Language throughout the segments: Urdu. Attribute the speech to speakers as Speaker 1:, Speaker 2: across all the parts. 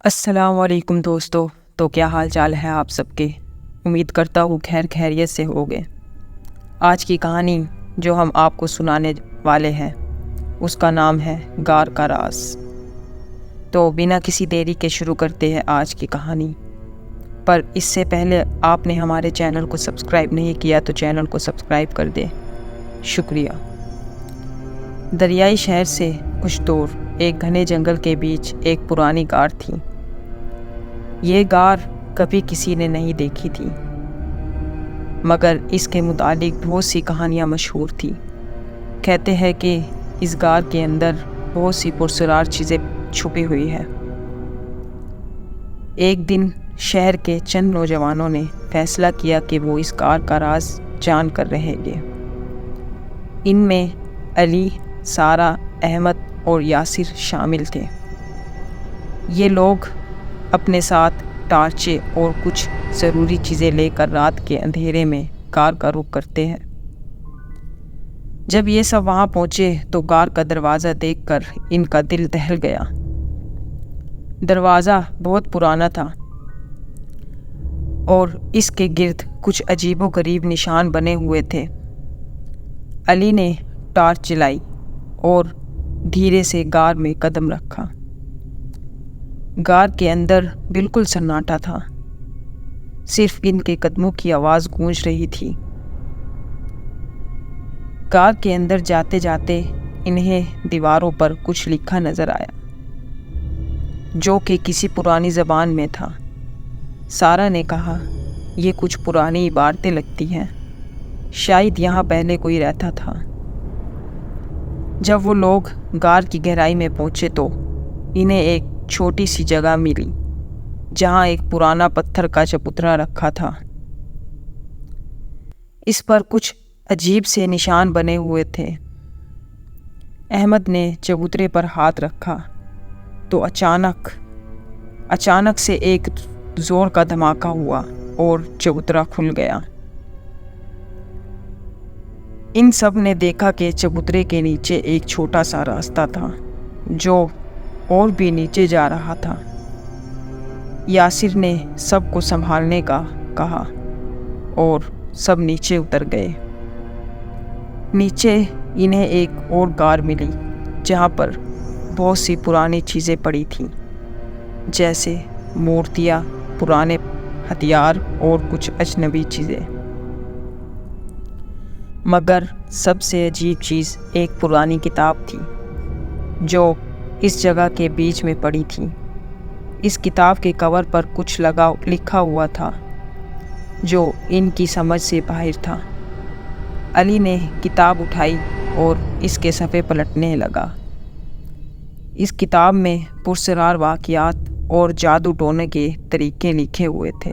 Speaker 1: السلام علیکم دوستو، تو کیا حال چال ہے آپ سب کے؟ امید کرتا ہوں خیریت سے ہوگے۔ آج کی کہانی جو ہم آپ کو سنانے والے ہیں اس کا نام ہے غار کا راز۔ تو بنا کسی دیری کے شروع کرتے ہیں آج کی کہانی۔ پر اس سے پہلے آپ نے ہمارے چینل کو سبسکرائب نہیں کیا تو چینل کو سبسکرائب کر دیں، شکریہ۔ دریائی شہر سے کچھ دور ایک گھنے جنگل کے بیچ ایک پرانی غار تھی۔ یہ غار کبھی کسی نے نہیں دیکھی تھی، مگر اس کے متعلق بہت سی کہانیاں مشہور تھی۔ کہتے ہیں کہ اس غار کے اندر بہت سی پراسرار چیزیں چھپی ہوئی ہیں۔ ایک دن شہر کے چند نوجوانوں نے فیصلہ کیا کہ وہ اس غار کا راز جان کر رہیں گے۔ ان میں علی، سارہ، احمد اور یاسر شامل تھے۔ یہ لوگ اپنے ساتھ ٹارچیں اور کچھ ضروری چیزیں لے کر رات کے اندھیرے میں غار کا رخ کرتے ہیں۔ جب یہ سب وہاں پہنچے تو غار کا دروازہ دیکھ کر ان کا دل دہل گیا۔ دروازہ بہت پرانا تھا اور اس کے گرد کچھ عجیب و غریب نشان بنے ہوئے تھے۔ علی نے ٹارچ جلائی اور دھیرے سے غار میں قدم رکھا۔ غار کے اندر بالکل سناٹا تھا، صرف ان کے قدموں کی آواز گونج رہی تھی۔ غار کے اندر جاتے جاتے انہیں دیواروں پر کچھ لکھا نظر آیا جو کہ کسی پرانی زبان میں تھا۔ سارہ نے کہا، یہ کچھ پرانی عبارتیں لگتی ہیں، شاید یہاں پہلے کوئی رہتا تھا۔ جب وہ لوگ غار کی گہرائی میں پہنچے تو انہیں ایک چھوٹی سی جگہ ملی جہاں ایک پرانا پتھر کا چبوترا رکھا تھا۔ اس پر کچھ عجیب سے نشان بنے ہوئے تھے۔ احمد نے چبوترے پر ہاتھ رکھا تو اچانک سے ایک زور کا دھماکہ ہوا اور چبوترا کھل گیا۔ ان سب نے دیکھا کہ چبوترے کے نیچے ایک چھوٹا سا راستہ تھا جو اور بھی نیچے جا رہا تھا۔ یاسر نے سب کو سنبھالنے کا کہا اور سب نیچے اتر گئے۔ نیچے انہیں ایک اور غار ملی جہاں پر بہت سی پرانی چیزیں پڑی تھیں، جیسے مورتیاں، پرانے ہتھیار اور کچھ اجنبی چیزیں۔ مگر سب سے عجیب چیز ایک پرانی کتاب تھی جو اس جگہ کے بیچ میں پڑی تھی۔ اس کتاب کے کور پر کچھ لکھا ہوا تھا جو ان کی سمجھ سے باہر تھا۔ علی نے کتاب اٹھائی اور اس کے صفحے پلٹنے لگا۔ اس کتاب میں پراسرار واقعات اور جادو ٹونے کے طریقے لکھے ہوئے تھے۔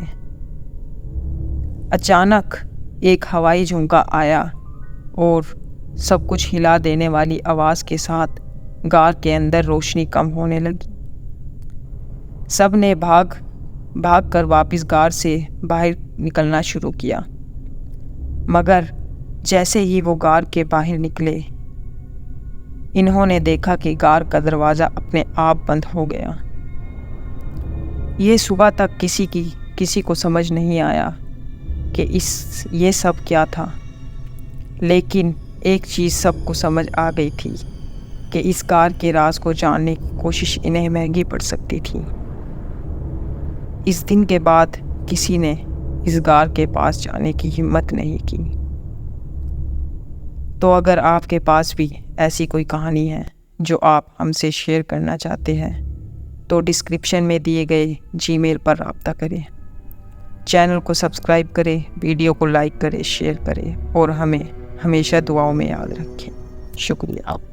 Speaker 1: اچانک ایک ہوائی جھونکا آیا اور سب کچھ ہلا دینے والی آواز کے ساتھ غار کے اندر روشنی کم ہونے لگی۔ سب نے بھاگ کر واپس غار سے باہر نکلنا شروع کیا، مگر جیسے ہی وہ غار کے باہر نکلے انہوں نے دیکھا کہ غار کا دروازہ اپنے آپ بند ہو گیا۔ یہ صبح تک کسی کو سمجھ نہیں آیا کہ یہ سب کیا تھا، لیکن ایک چیز سب کو سمجھ آ گئی تھی کہ اس غار کے راز کو جاننے کی کوشش انہیں مہنگی پڑ سکتی تھی۔ اس دن کے بعد کسی نے اس غار کے پاس جانے کی ہمت نہیں کی۔ تو اگر آپ کے پاس بھی ایسی کوئی کہانی ہے جو آپ ہم سے شیئر کرنا چاہتے ہیں تو ڈسکرپشن میں دیے گئے جی میل پر رابطہ کریں۔ چینل کو سبسکرائب کریں، ویڈیو کو لائک کریں، شیئر کریں اور ہمیں ہمیشہ دعاؤں میں یاد رکھیں۔ شکریہ۔